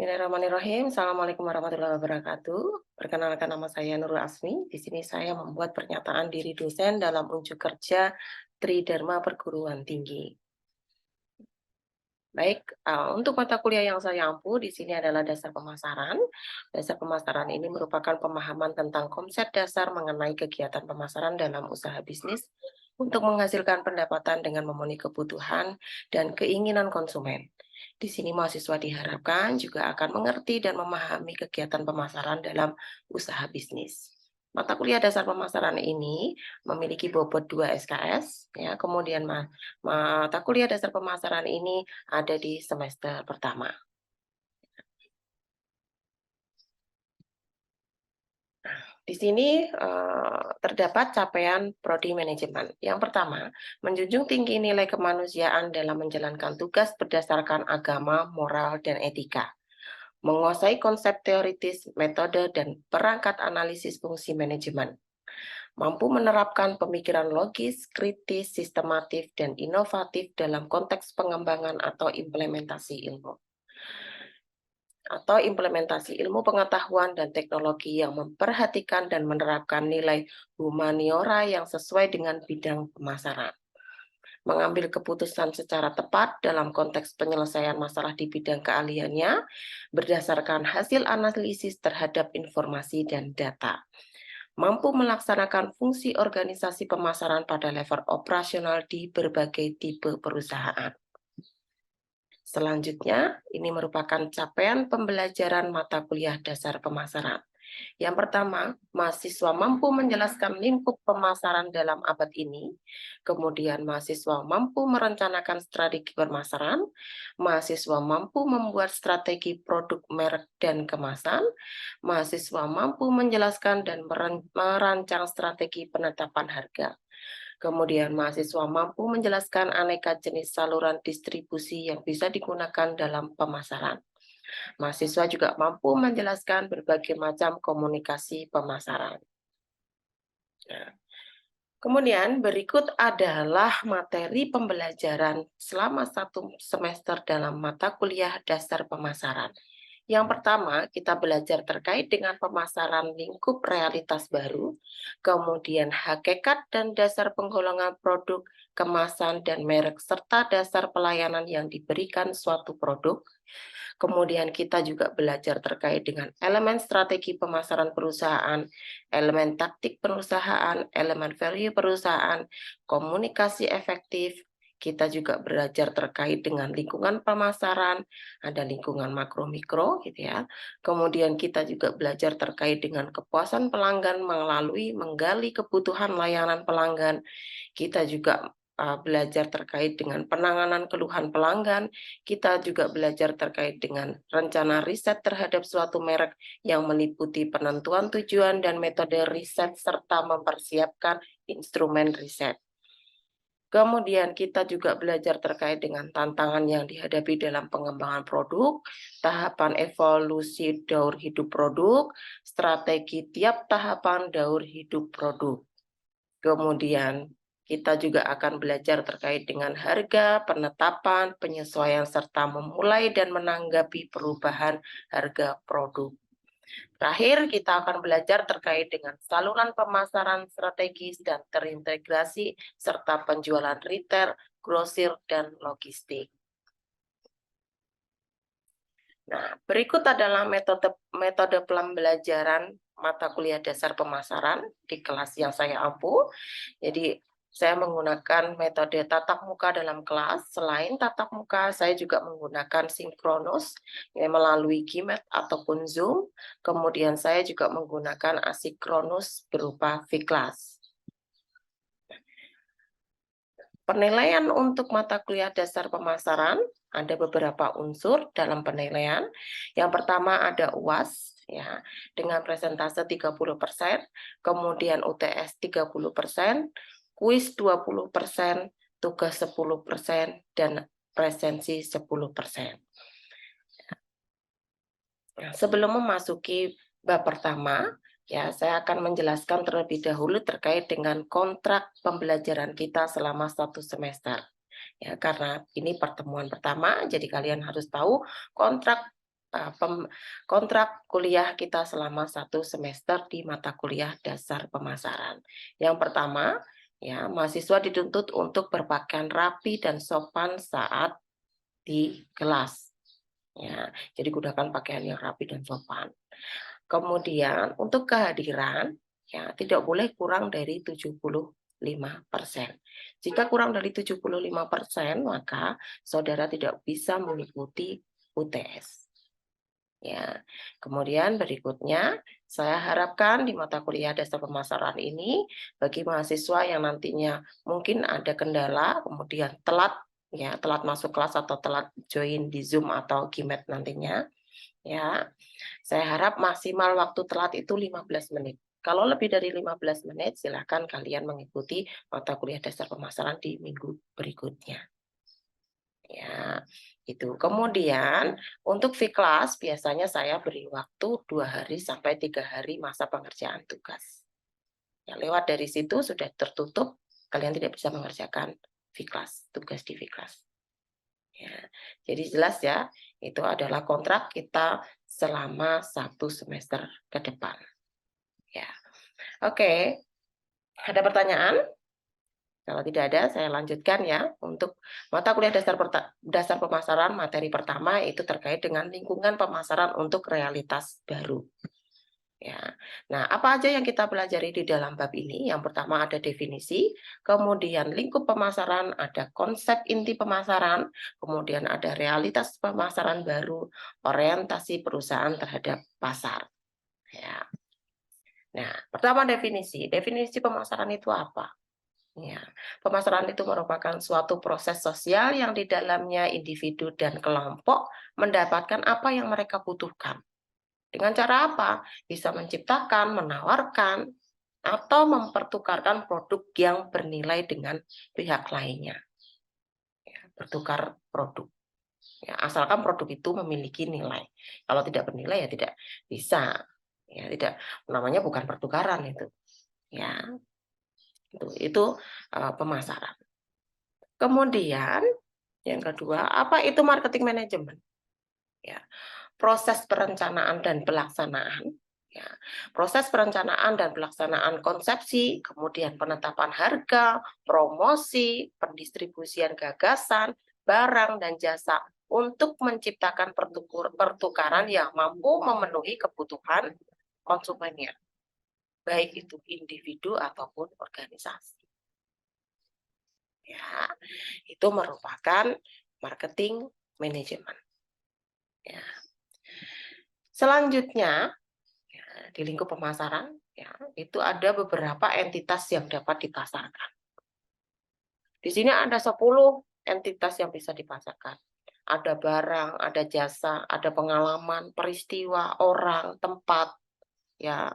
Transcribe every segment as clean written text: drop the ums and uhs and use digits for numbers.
Bismillahirrahmanirrahim. Assalamualaikum warahmatullahi wabarakatuh. Perkenalkan, nama saya Nurul Asmi. Di sini saya membuat pernyataan diri dosen dalam unjuk kerja Tridharma Perguruan Tinggi. Baik, untuk mata kuliah yang saya ampu di sini adalah dasar pemasaran. Dasar pemasaran ini merupakan pemahaman tentang konsep dasar mengenai kegiatan pemasaran dalam usaha bisnis untuk menghasilkan pendapatan dengan memenuhi kebutuhan dan keinginan konsumen. Di sini mahasiswa diharapkan juga akan mengerti dan memahami kegiatan pemasaran dalam usaha bisnis. Mata kuliah dasar pemasaran ini memiliki bobot 2 SKS, ya. Kemudian mata kuliah dasar pemasaran ini ada di semester pertama. Di sini terdapat capaian prodi manajemen. Yang pertama, menjunjung tinggi nilai kemanusiaan dalam menjalankan tugas berdasarkan agama, moral, dan etika. Menguasai konsep teoritis, metode, dan perangkat analisis fungsi manajemen. Mampu menerapkan pemikiran logis, kritis, sistematif, dan inovatif dalam konteks pengembangan atau implementasi ilmu. Atau implementasi ilmu pengetahuan dan teknologi yang memperhatikan dan menerapkan nilai humaniora yang sesuai dengan bidang pemasaran. Mengambil keputusan secara tepat dalam konteks penyelesaian masalah di bidang keahliannya berdasarkan hasil analisis terhadap informasi dan data. Mampu melaksanakan fungsi organisasi pemasaran pada level operasional di berbagai tipe perusahaan. Selanjutnya, ini merupakan capaian pembelajaran mata kuliah dasar pemasaran. Yang pertama, mahasiswa mampu menjelaskan lingkup pemasaran dalam abad ini. Kemudian, mahasiswa mampu merencanakan strategi pemasaran. Mahasiswa mampu membuat strategi produk, merek, dan kemasan. Mahasiswa mampu menjelaskan dan merancang strategi penetapan harga. Kemudian mahasiswa mampu menjelaskan aneka jenis saluran distribusi yang bisa digunakan dalam pemasaran. Mahasiswa juga mampu menjelaskan berbagai macam komunikasi pemasaran. Nah, kemudian berikut adalah materi pembelajaran selama 1 semester dalam mata kuliah dasar pemasaran. Yang pertama, kita belajar terkait dengan pemasaran lingkup realitas baru, kemudian hakikat dan dasar penggolongan produk, kemasan, dan merek, serta dasar pelayanan yang diberikan suatu produk. Kemudian kita juga belajar terkait dengan elemen strategi pemasaran perusahaan, elemen taktik perusahaan, elemen value perusahaan, komunikasi efektif. Kita juga belajar terkait dengan lingkungan pemasaran, ada lingkungan makro mikro gitu ya. Kemudian kita juga belajar terkait dengan kepuasan pelanggan melalui menggali kebutuhan layanan pelanggan. Kita juga belajar terkait dengan penanganan keluhan pelanggan. Kita juga belajar terkait dengan rencana riset terhadap suatu merek yang meliputi penentuan tujuan dan metode riset serta mempersiapkan instrumen riset. Kemudian kita juga belajar terkait dengan tantangan yang dihadapi dalam pengembangan produk, tahapan evolusi daur hidup produk, strategi tiap tahapan daur hidup produk. Kemudian kita juga akan belajar terkait dengan harga, penetapan, penyesuaian, serta memulai dan menanggapi perubahan harga produk. Terakhir, kita akan belajar terkait dengan saluran pemasaran strategis dan terintegrasi, serta penjualan retail, grosir, dan logistik. Nah, berikut adalah metode pembelajaran mata kuliah dasar pemasaran di kelas yang saya ampu. Jadi, saya menggunakan metode tatap muka dalam kelas. Selain tatap muka, saya juga menggunakan sinkronus ya, melalui Gmeet ataupun Zoom. Kemudian saya juga menggunakan asinkronus berupa Vclass. Penilaian untuk mata kuliah dasar pemasaran, ada beberapa unsur dalam penilaian. Yang pertama ada UAS, ya, dengan presentase 30%, kemudian UTS 30%, kuis 20%, tugas 10%, dan presensi 10%. Nah, sebelum memasuki bab pertama, ya, saya akan menjelaskan terlebih dahulu terkait dengan kontrak pembelajaran kita selama 1 semester. Ya, karena ini pertemuan pertama, jadi kalian harus tahu kontrak kontrak kuliah kita selama 1 semester di mata kuliah dasar pemasaran. Yang pertama, ya, mahasiswa dituntut untuk berpakaian rapi dan sopan saat di kelas. Ya, jadi gunakan pakaian yang rapi dan sopan. Kemudian untuk kehadiran, ya, tidak boleh kurang dari 75%. Jika kurang dari 75%, maka saudara tidak bisa mengikuti UTS. Ya, kemudian berikutnya, saya harapkan di mata kuliah dasar pemasaran ini, bagi mahasiswa yang nantinya mungkin ada kendala, kemudian telat, ya, telat masuk kelas atau telat join di Zoom atau GMAT nantinya, ya, saya harap maksimal waktu telat itu 15 menit. Kalau lebih dari 15 menit, silakan kalian mengikuti mata kuliah dasar pemasaran di minggu berikutnya. Ya, itu. Kemudian untuk V-Class biasanya saya beri waktu 2 hari sampai 3 hari masa pengerjaan tugas. Ya, lewat dari situ sudah tertutup, kalian tidak bisa mengerjakan V-Class, tugas di V-Class. Ya, jadi jelas ya, itu adalah kontrak kita selama 1 semester ke depan. Ya, oke. Ada pertanyaan? Kalau tidak ada, saya lanjutkan ya. Untuk mata kuliah dasar pemasaran, materi pertama itu terkait dengan lingkungan pemasaran untuk realitas baru. Ya. Nah, apa aja yang kita pelajari di dalam bab ini? Yang pertama ada definisi, kemudian lingkup pemasaran, ada konsep inti pemasaran, kemudian ada realitas pemasaran baru, orientasi perusahaan terhadap pasar. Ya. Nah, pertama definisi. Definisi pemasaran itu apa? Ya, pemasaran itu merupakan suatu proses sosial yang di dalamnya individu dan kelompok mendapatkan apa yang mereka butuhkan. Dengan cara apa? Bisa menciptakan, menawarkan, atau mempertukarkan produk yang bernilai dengan pihak lainnya. Ya, bertukar produk. Ya, asalkan produk itu memiliki nilai. Kalau tidak bernilai ya tidak bisa. Ya, tidak, namanya bukan pertukaran itu. Ya, itu pemasaran. Kemudian yang kedua, apa itu marketing management? Ya, proses perencanaan dan pelaksanaan. Ya, proses perencanaan dan pelaksanaan konsepsi, kemudian penetapan harga, promosi, pendistribusian gagasan, barang dan jasa untuk menciptakan pertukaran yang mampu memenuhi kebutuhan konsumennya, baik itu individu ataupun organisasi. Ya, itu merupakan marketing manajemen. Ya. Selanjutnya, ya, di lingkup pemasaran, ya, itu ada beberapa entitas yang dapat dipasarkan. Di sini ada 10 entitas yang bisa dipasarkan. Ada barang, ada jasa, ada pengalaman, peristiwa, orang, tempat, ya,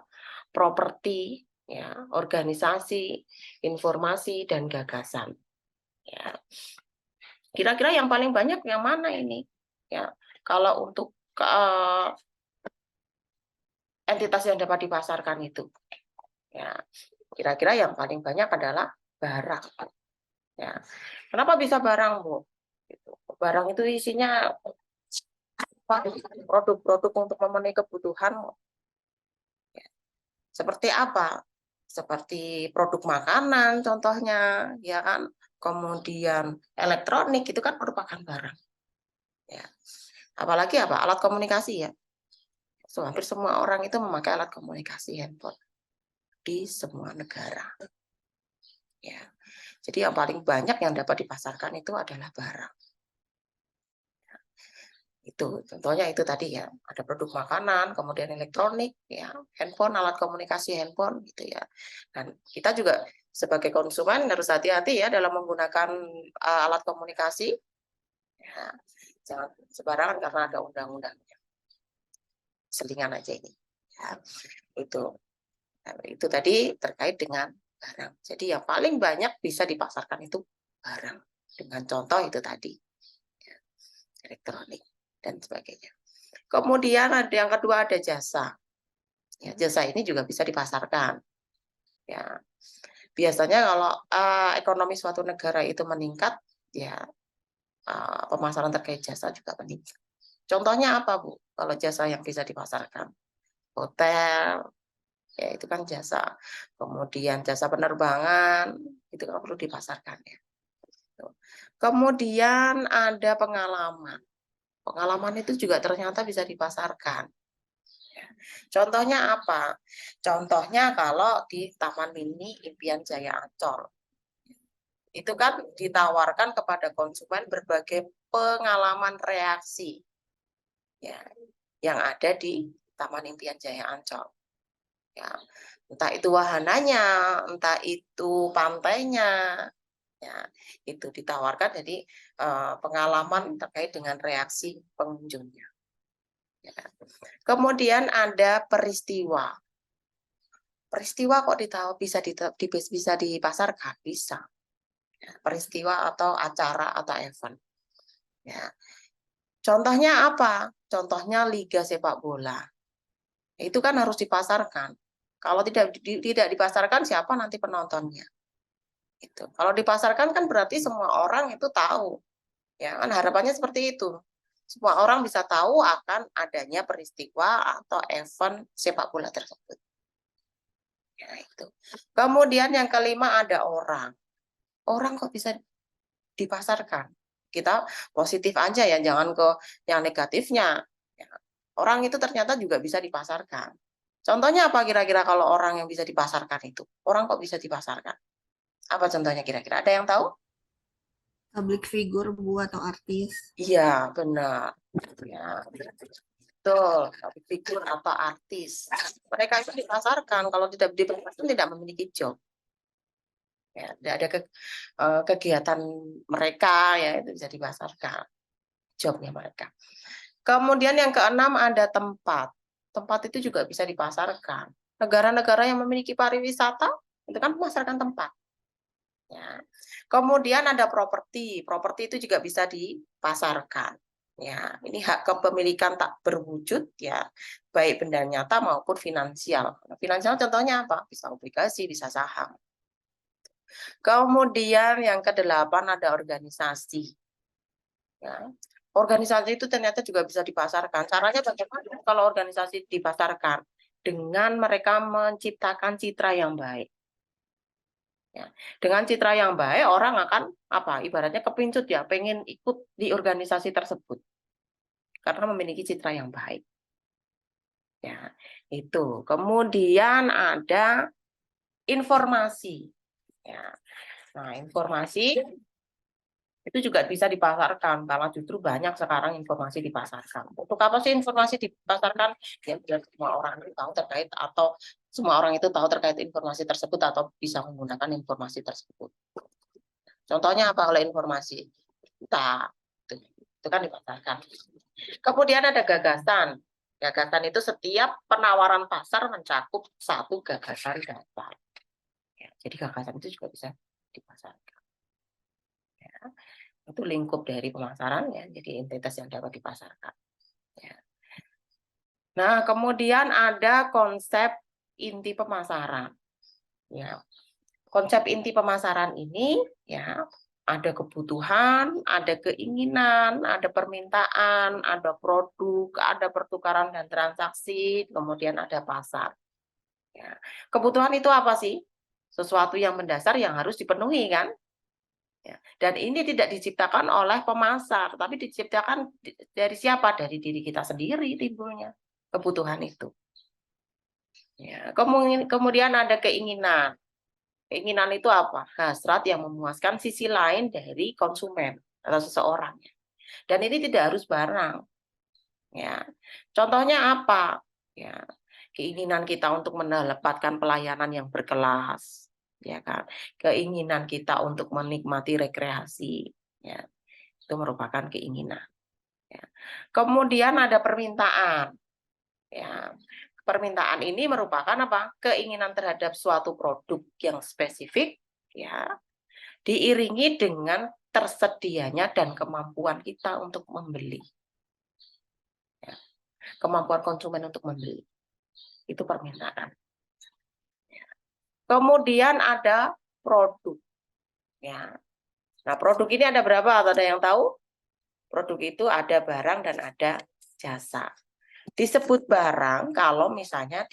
properti, ya, organisasi, informasi, dan gagasan. Ya. Kira-kira yang paling banyak yang mana ini? Ya, kalau untuk entitas yang dapat dipasarkan itu, ya, kira-kira yang paling banyak adalah barang. Ya, kenapa bisa barang, Bu? Gitu. Barang itu isinya produk-produk untuk memenuhi kebutuhan. Ya. Seperti apa? Seperti produk makanan, contohnya, ya kan? Kemudian elektronik itu kan merupakan barang. Ya. Apalagi apa? Alat komunikasi ya. So, hampir semua orang itu memakai alat komunikasi handphone di semua negara. Ya. Jadi yang paling banyak yang dapat dipasarkan itu adalah barang. Itu contohnya itu tadi ya, ada produk makanan, kemudian elektronik, ya, handphone, alat komunikasi handphone gitu ya. Dan kita juga sebagai konsumen harus hati-hati ya dalam menggunakan alat komunikasi. Ya, jangan sembarangan karena ada undang-undangnya. Selingan aja ini. Ya, itu. Nah, itu tadi terkait dengan barang. Jadi yang paling banyak bisa dipasarkan itu barang. Dengan contoh itu tadi, ya, elektronik dan sebagainya. Kemudian ada yang kedua ada jasa. Ya, jasa ini juga bisa dipasarkan. Ya, biasanya kalau ekonomi suatu negara itu meningkat, ya pemasaran terkait jasa juga meningkat. Contohnya apa, Bu? Kalau jasa yang bisa dipasarkan? Hotel, ya itu kan jasa. Kemudian jasa penerbangan, itu kan perlu dipasarkan ya. Kemudian ada pengalaman. Pengalaman itu juga ternyata bisa dipasarkan. Contohnya apa? Contohnya kalau di Taman Mini Impian Jaya Ancol. Itu kan ditawarkan kepada konsumen berbagai pengalaman reaksi ya, yang ada di Taman Impian Jaya Ancol. Ya, entah itu wahananya, entah itu pantainya, ya, itu ditawarkan jadi pengalaman terkait dengan reaksi pengunjungnya. Ya. Kemudian ada peristiwa. Peristiwa kok bisa dipasarkan? Bisa. Ya, peristiwa atau acara atau event. Ya. Contohnya apa? Contohnya Liga Sepak Bola. Itu kan harus dipasarkan. Kalau tidak dipasarkan, siapa nanti penontonnya? Itu. Kalau dipasarkan kan berarti semua orang itu tahu. Ya kan harapannya seperti itu. Semua orang bisa tahu akan adanya peristiwa atau event sepak bola tersebut. Ya, itu. Kemudian yang kelima ada orang. Orang kok bisa dipasarkan? Kita positif aja ya, jangan ke yang negatifnya. Ya. Orang itu ternyata juga bisa dipasarkan. Contohnya apa kira-kira kalau orang yang bisa dipasarkan itu? Orang kok bisa dipasarkan? Apa contohnya kira-kira? Ada yang tahu? Public figure, Bu, atau artis. Iya, benar. Ya, betul. Public figure atau artis. Mereka itu dipasarkan. Kalau tidak dipasarkan tidak memiliki job. Ya, tidak ada kegiatan mereka ya itu bisa dipasarkan jobnya mereka. Kemudian yang keenam ada tempat. Tempat itu juga bisa dipasarkan. Negara-negara yang memiliki pariwisata itu kan memasarkan tempat. Ya. Kemudian ada properti. Properti itu juga bisa dipasarkan. Ya, ini hak kepemilikan tak berwujud ya, baik benda nyata maupun finansial. Finansial contohnya apa? Bisa obligasi, bisa saham. Kemudian yang kedelapan ada organisasi. Ya. Organisasi itu ternyata juga bisa dipasarkan. Caranya bagaimana kalau organisasi dipasarkan? Dengan mereka menciptakan citra yang baik. Ya. Dengan citra yang baik, orang akan apa? Ibaratnya kepincut ya, pengen ikut di organisasi tersebut karena memiliki citra yang baik. Ya, itu. Kemudian ada informasi. Ya. Nah, informasi itu juga bisa dipasarkan karena justru banyak sekarang informasi dipasarkan. Untuk apa sih informasi dipasarkan? Ya biar semua orang itu tahu terkait atau semua orang itu tahu terkait informasi tersebut atau bisa menggunakan informasi tersebut. Contohnya apa kalau informasi? Kita itu kan dipasarkan. Kemudian ada gagasan. Gagasan itu setiap penawaran pasar mencakup satu gagasan dasar. Ya, jadi gagasan itu juga bisa dipasarkan. Ya. Itu lingkup dari pemasaran ya, jadi entitas yang dapat dipasarkan. Ya. Nah, kemudian ada konsep inti pemasaran. Ya. Konsep inti pemasaran ini ya ada kebutuhan, ada keinginan, ada permintaan, ada produk, ada pertukaran dan transaksi, kemudian ada pasar. Ya. Kebutuhan itu apa sih? Sesuatu yang mendasar yang harus dipenuhi kan? Ya. Dan ini tidak diciptakan oleh pemasar, tapi diciptakan dari siapa? Dari diri kita sendiri timbulnya kebutuhan itu. Ya. Kemudian ada keinginan. Keinginan itu apa? Hasrat yang memuaskan sisi lain dari konsumen atau seseorang. Dan ini tidak harus barang. Ya. Contohnya apa? Ya. Keinginan kita untuk mendapatkan pelayanan yang berkelas, ya kan? Keinginan kita untuk menikmati rekreasi, ya. Itu merupakan keinginan. Ya. Kemudian ada permintaan. Ya. Permintaan ini merupakan apa? Keinginan terhadap suatu produk yang spesifik, ya, diiringi dengan tersedianya dan kemampuan kita untuk membeli. Ya. Kemampuan konsumen untuk membeli. Itu permintaan. Ya. Kemudian ada produk. Ya. Nah, produk ini ada berapa? Atau ada yang tahu? Produk itu ada barang dan ada jasa. Disebut barang kalau misalnya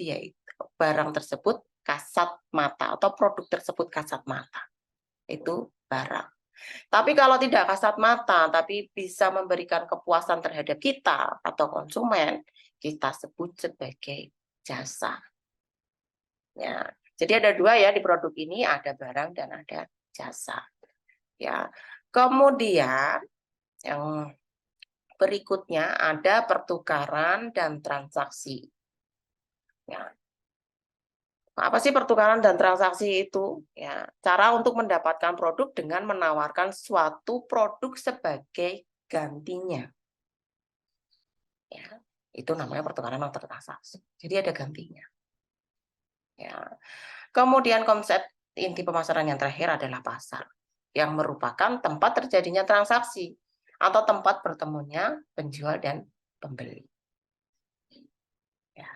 barang tersebut kasat mata atau produk tersebut kasat mata. Itu barang. Tapi kalau tidak kasat mata, tapi bisa memberikan kepuasan terhadap kita atau konsumen, kita sebut sebagai jasa. Ya, jadi ada dua ya di produk ini, ada barang dan ada jasa. Ya, kemudian yang berikutnya ada pertukaran dan transaksi. Ya, apa sih pertukaran dan transaksi itu? Ya, cara untuk mendapatkan produk dengan menawarkan suatu produk sebagai gantinya. Ya, itu namanya pertukaran atau transaksi. Jadi ada gantinya. Ya. Kemudian konsep inti pemasaran yang terakhir adalah pasar, yang merupakan tempat terjadinya transaksi atau tempat bertemunya penjual dan pembeli. Ya.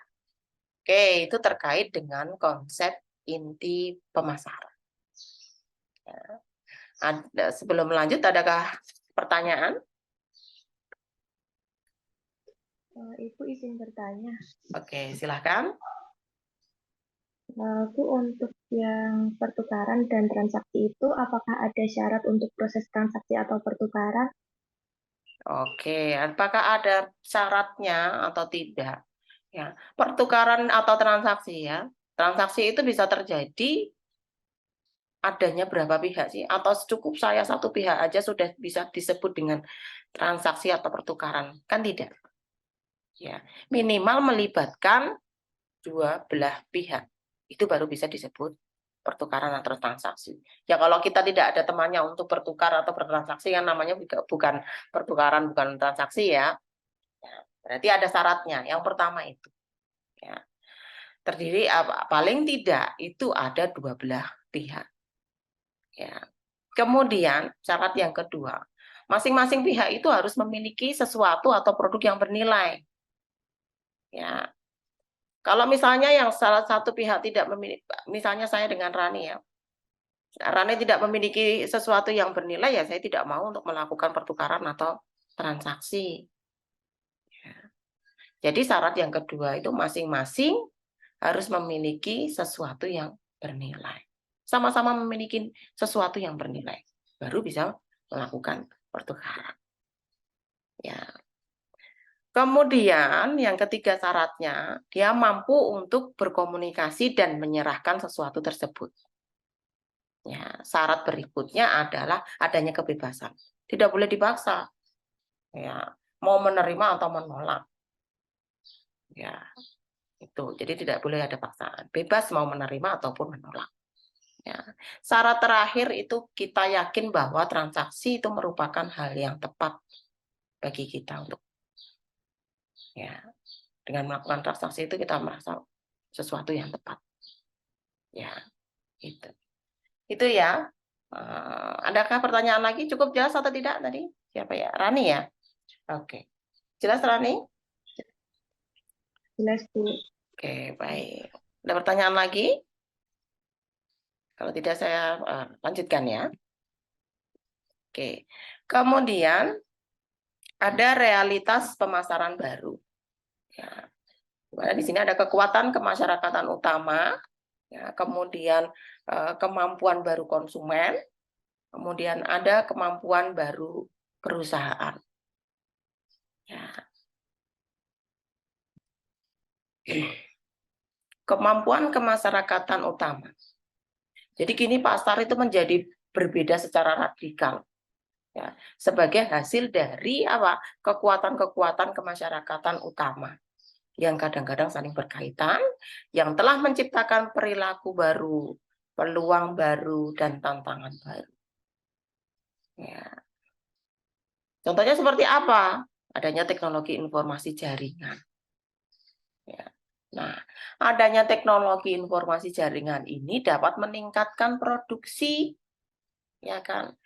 Oke, itu terkait dengan konsep inti pemasaran. Ya. Sebelum lanjut, adakah pertanyaan? Ibu izin bertanya. Oke, silakan. Bu, untuk yang pertukaran dan transaksi itu, apakah ada syarat untuk proses transaksi atau pertukaran? Oke, apakah ada syaratnya atau tidak? Ya, pertukaran atau transaksi ya. Transaksi itu bisa terjadi adanya berapa pihak sih? Atau cukup saya satu pihak aja sudah bisa disebut dengan transaksi atau pertukaran? Kan tidak. Ya, minimal melibatkan dua belah pihak. Itu baru bisa disebut pertukaran atau transaksi. Ya kalau kita tidak ada temannya untuk bertukar atau bertransaksi, yang namanya bukan pertukaran, bukan transaksi ya. Ya, berarti ada syaratnya. Yang pertama itu. Ya, terdiri paling tidak itu ada dua belah pihak. Ya. Kemudian syarat yang kedua, masing-masing pihak itu harus memiliki sesuatu atau produk yang bernilai. Ya. Kalau misalnya yang salah satu pihak tidak memiliki, misalnya saya dengan Rani ya, Rani tidak memiliki sesuatu yang bernilai, ya saya tidak mau untuk melakukan pertukaran atau transaksi. Ya. Jadi syarat yang kedua itu masing-masing harus memiliki sesuatu yang bernilai. Sama-sama memiliki sesuatu yang bernilai, baru bisa melakukan pertukaran. Ya. Kemudian yang ketiga syaratnya, dia mampu untuk berkomunikasi dan menyerahkan sesuatu tersebut. Ya, syarat berikutnya adalah adanya kebebasan. Tidak boleh dipaksa. Ya, mau menerima atau menolak. Ya, itu. Jadi tidak boleh ada paksaan. Bebas mau menerima ataupun menolak. Ya. Syarat terakhir itu kita yakin bahwa transaksi itu merupakan hal yang tepat bagi kita untuk ya dengan melakukan transaksi itu kita merasa sesuatu yang tepat. Ya, itu ya. Adakah pertanyaan lagi? Cukup jelas atau tidak tadi? Siapa ya? Rani ya? Oke. Jelas Rani? Jelas, Bu. Oke, baik. Ada pertanyaan lagi? Kalau tidak saya lanjutkan ya. Oke. Kemudian ada realitas pemasaran baru. Ya. Dimana di sini ada kekuatan kemasyarakatan utama, ya, kemudian kemampuan baru konsumen, kemudian ada kemampuan baru perusahaan. Ya. Kemampuan kemasyarakatan utama. Jadi kini pasar itu menjadi berbeda secara radikal. Ya, sebagai hasil dari apa? Kekuatan-kekuatan kemasyarakatan utama yang kadang-kadang saling berkaitan, yang telah menciptakan perilaku baru, peluang baru, dan tantangan baru. Ya. Contohnya seperti apa? Adanya teknologi informasi jaringan. Ya. Nah, adanya teknologi informasi jaringan ini dapat meningkatkan produksi, ya kan?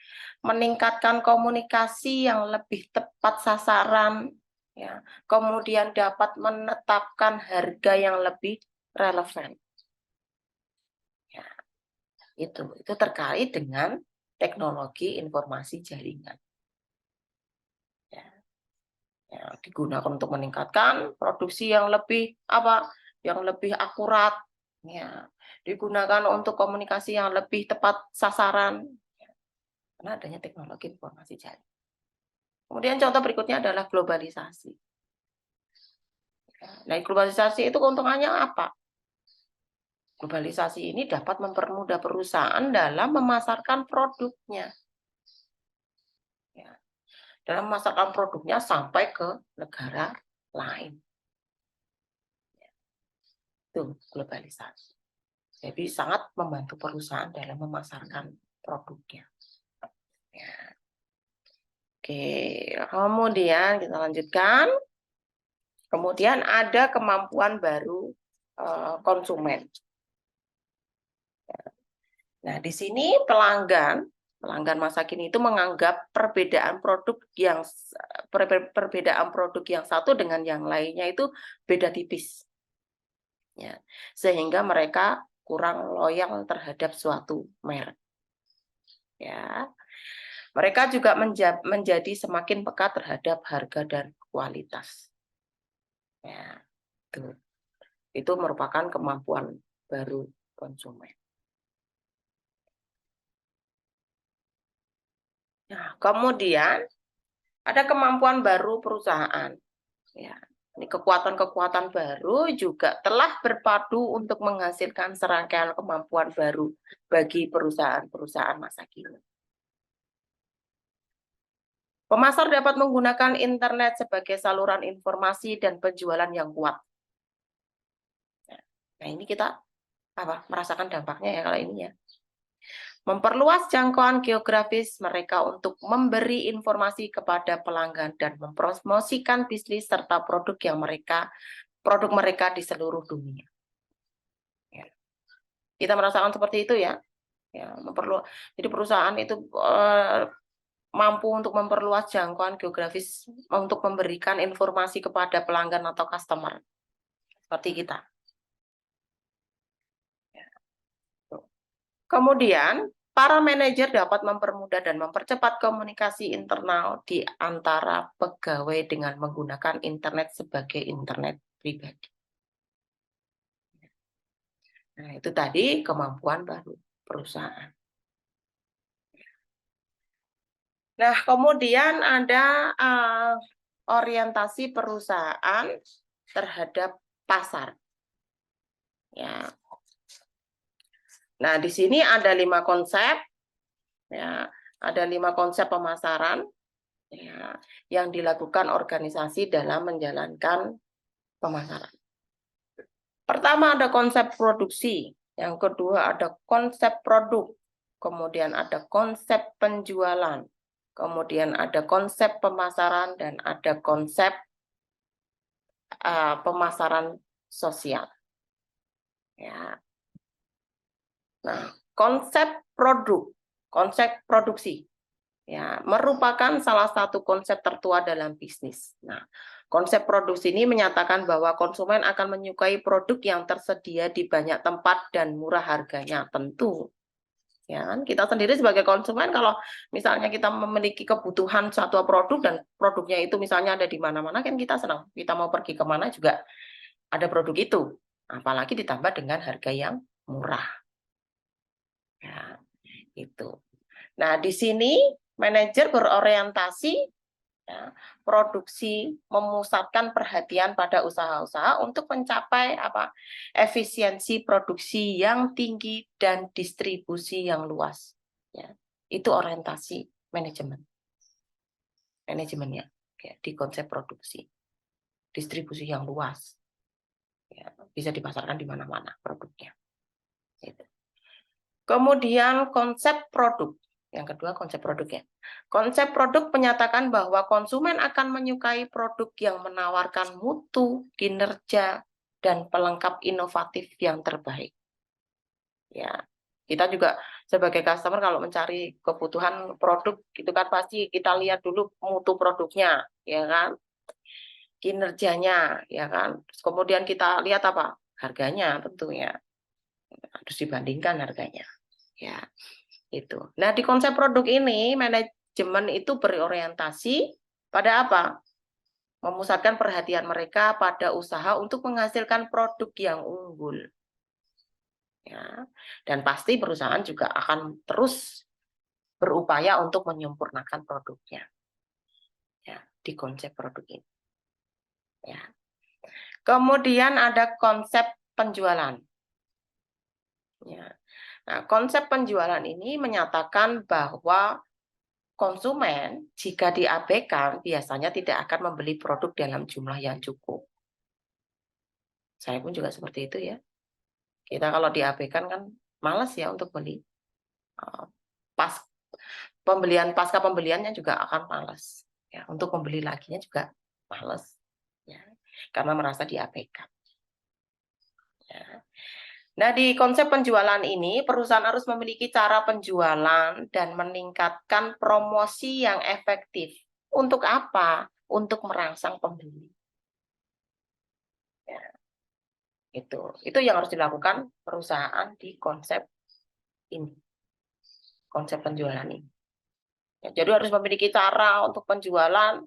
Meningkatkan komunikasi yang lebih tepat sasaran, ya. Kemudian dapat menetapkan harga yang lebih relevan. Ya, itu terkait dengan teknologi informasi jaringan. Ya. Ya, digunakan untuk meningkatkan produksi yang lebih akurat, ya, digunakan untuk komunikasi yang lebih tepat sasaran, karena adanya teknologi informasi jaringan. Kemudian contoh berikutnya adalah globalisasi. Nah, globalisasi itu keuntungannya apa? Globalisasi ini dapat mempermudah perusahaan dalam memasarkan produknya. Ya, dalam memasarkan produknya sampai ke negara lain. Itu globalisasi. Jadi sangat membantu perusahaan dalam memasarkan produknya. Ya. Oke, kemudian kita lanjutkan. Kemudian ada kemampuan baru konsumen. Nah, di sini pelanggan masa kini itu menganggap perbedaan produk yang satu dengan yang lainnya itu beda tipis. Ya, sehingga mereka kurang loyal terhadap suatu merek. Ya. Mereka juga menjadi semakin peka terhadap harga dan kualitas. Ya, itu merupakan kemampuan baru konsumen. Nah, kemudian ada kemampuan baru perusahaan. Ya, ini kekuatan-kekuatan baru juga telah berpadu untuk menghasilkan serangkaian kemampuan baru bagi perusahaan-perusahaan masa kini. Pemasar dapat menggunakan internet sebagai saluran informasi dan penjualan yang kuat. Nah, ini kita merasakan dampaknya ya kalau ini ya. Memperluas jangkauan geografis mereka untuk memberi informasi kepada pelanggan dan mempromosikan bisnis serta produk mereka di seluruh dunia. Ya. Kita merasakan seperti itu ya. Jadi perusahaan itu mampu untuk memperluas jangkauan geografis untuk memberikan informasi kepada pelanggan atau customer seperti kita. Kemudian, para manajer dapat mempermudah dan mempercepat komunikasi internal di antara pegawai dengan menggunakan internet sebagai internet pribadi. Nah, itu tadi kemampuan baru perusahaan. Nah, kemudian ada orientasi perusahaan terhadap pasar. Ya. Nah, di sini ada 5 konsep, ya, ada 5 konsep pemasaran ya, yang dilakukan organisasi dalam menjalankan pemasaran. Pertama ada konsep produksi, yang kedua ada konsep produk, kemudian ada konsep penjualan, kemudian ada konsep pemasaran, dan ada konsep pemasaran sosial. Ya. Nah, konsep produksi, ya, merupakan salah satu konsep tertua dalam bisnis. Nah, konsep produksi ini menyatakan bahwa konsumen akan menyukai produk yang tersedia di banyak tempat dan murah harganya, tentu. Ya, kita sendiri sebagai konsumen, kalau misalnya kita memiliki kebutuhan suatu produk dan produknya itu misalnya ada di mana-mana, kan kita senang. Kita mau pergi kemana juga ada produk itu. Apalagi ditambah dengan harga yang murah. Ya, itu. Nah, di sini manajer berorientasi ya, produksi, memusatkan perhatian pada usaha-usaha untuk mencapai efisiensi produksi yang tinggi dan distribusi yang luas. Ya, itu orientasi manajemennya ya, di konsep produksi, distribusi yang luas, ya, bisa dipasarkan di mana-mana produknya. Gitu. Kemudian konsep produk. Yang kedua konsep produknya. Konsep produk menyatakan bahwa konsumen akan menyukai produk yang menawarkan mutu, kinerja, dan pelengkap inovatif yang terbaik. Ya, kita juga sebagai customer kalau mencari kebutuhan produk itu kan pasti kita lihat dulu mutu produknya, ya kan? Kinerjanya, ya kan? Kemudian kita lihat harganya tentunya. Harus dibandingkan harganya. Ya, itu. Nah, di konsep produk ini manajemen itu berorientasi pada apa? memusatkan perhatian mereka pada usaha untuk menghasilkan produk yang unggul. Ya, dan pasti perusahaan juga akan terus berupaya untuk menyempurnakan produknya. Ya, di konsep produk ini. Ya. Kemudian ada konsep penjualan. Ya. Nah, konsep penjualan ini menyatakan bahwa konsumen jika diabaikan biasanya tidak akan membeli produk dalam jumlah yang cukup. Saya pun juga seperti itu ya. Kita kalau diabaikan kan malas ya untuk beli. Pasca pembeliannya juga akan malas. Ya, untuk membeli laginya juga malas. Ya, karena merasa diabaikan. Ya. Nah, di konsep penjualan ini, perusahaan harus memiliki cara penjualan dan meningkatkan promosi yang efektif. Untuk apa? Untuk merangsang pembeli. Ya. Itu yang harus dilakukan perusahaan di konsep ini. Konsep penjualan ini. Ya, jadi harus memiliki cara untuk penjualan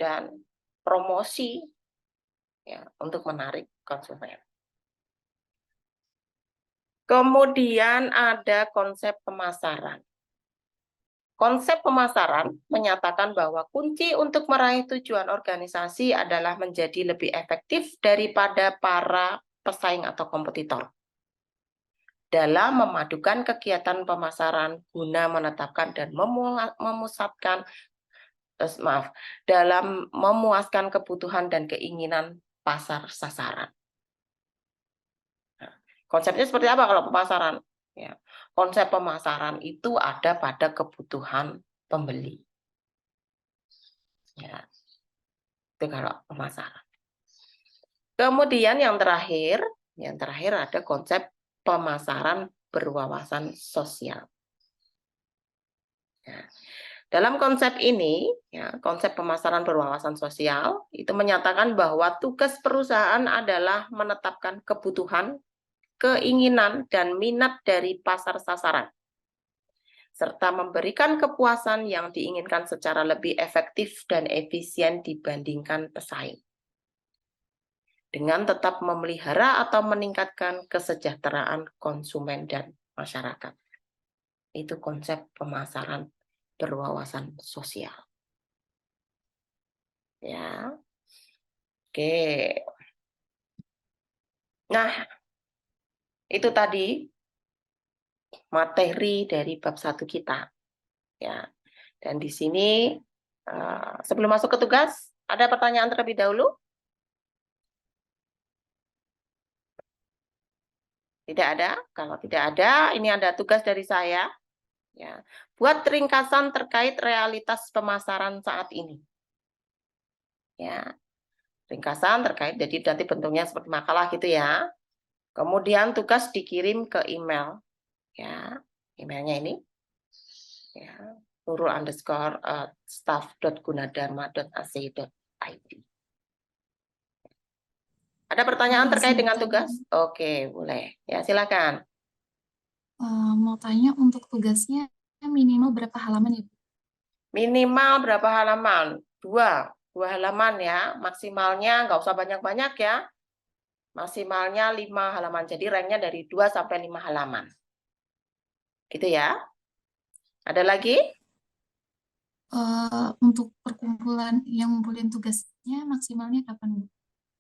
dan promosi ya, untuk menarik konsumen. Kemudian ada konsep pemasaran. Konsep pemasaran menyatakan bahwa kunci untuk meraih tujuan organisasi adalah menjadi lebih efektif daripada para pesaing atau kompetitor dalam memadukan kegiatan pemasaran guna menetapkan dan dalam memuaskan kebutuhan dan keinginan pasar sasaran. Nah, konsepnya seperti apa kalau pemasaran? Ya, konsep pemasaran itu ada pada kebutuhan pembeli. Ya, itu kalau pemasaran. Kemudian yang terakhir ada konsep pemasaran berwawasan sosial. Ya. Dalam konsep ini, ya, konsep pemasaran berwawasan sosial itu menyatakan bahwa tugas perusahaan adalah menetapkan kebutuhan, keinginan, dan minat dari pasar sasaran, serta memberikan kepuasan yang diinginkan secara lebih efektif dan efisien dibandingkan pesaing, dengan tetap memelihara atau meningkatkan kesejahteraan konsumen dan masyarakat. Itu konsep pemasaran berwawasan sosial. Ya. Oke. Nah, itu tadi materi dari bab 1 kita. Ya. Dan di sini sebelum masuk ke tugas, ada pertanyaan terlebih dahulu? Tidak ada. Kalau tidak ada, ini ada tugas dari saya. Ya. Buat ringkasan terkait realitas pemasaran saat ini. Ya. Ringkasan terkait, jadi nanti bentuknya seperti makalah gitu ya. Kemudian tugas dikirim ke email. Ya, emailnya ini. Ya, nurul_staff.gunadharma.ac.id. Ada pertanyaan terkait dengan tugas? Oke, boleh. Ya, silakan. Mau tanya untuk tugasnya minimal berapa halaman ya? Minimal berapa halaman? 2 halaman ya. Maksimalnya nggak usah banyak-banyak ya. Maksimalnya 5 halaman. Jadi ranknya dari 2 sampai 5 halaman. Gitu ya. Ada lagi? Untuk perkumpulan yang ngumpulin tugasnya maksimalnya kapan, Bu?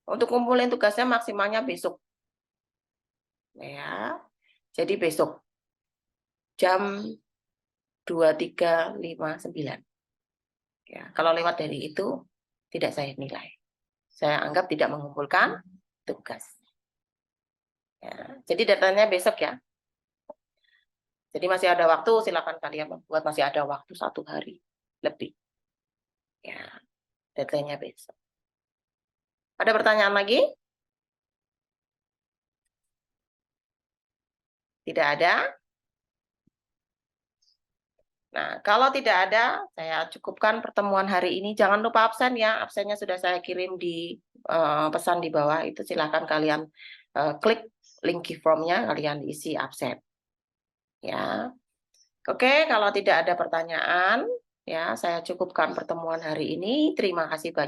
Untuk kumpulin tugasnya maksimalnya besok. Ya. Jadi besok jam 23.59. Ya, kalau lewat dari itu tidak saya nilai. Saya anggap tidak mengumpulkan tugas. Ya, jadi datanya besok ya. Jadi masih ada waktu, silakan kalian membuat, masih ada waktu 1 hari lebih. Ya, deadline-nya besok. Ada pertanyaan lagi? Tidak ada? Nah, kalau tidak ada, saya cukupkan pertemuan hari ini. Jangan lupa absen ya. Absennya sudah saya kirim di pesan di bawah. Itu silakan kalian klik link formnya, kalian isi absen. Ya. Oke, kalau tidak ada pertanyaan, ya saya cukupkan pertemuan hari ini. Terima kasih banyak.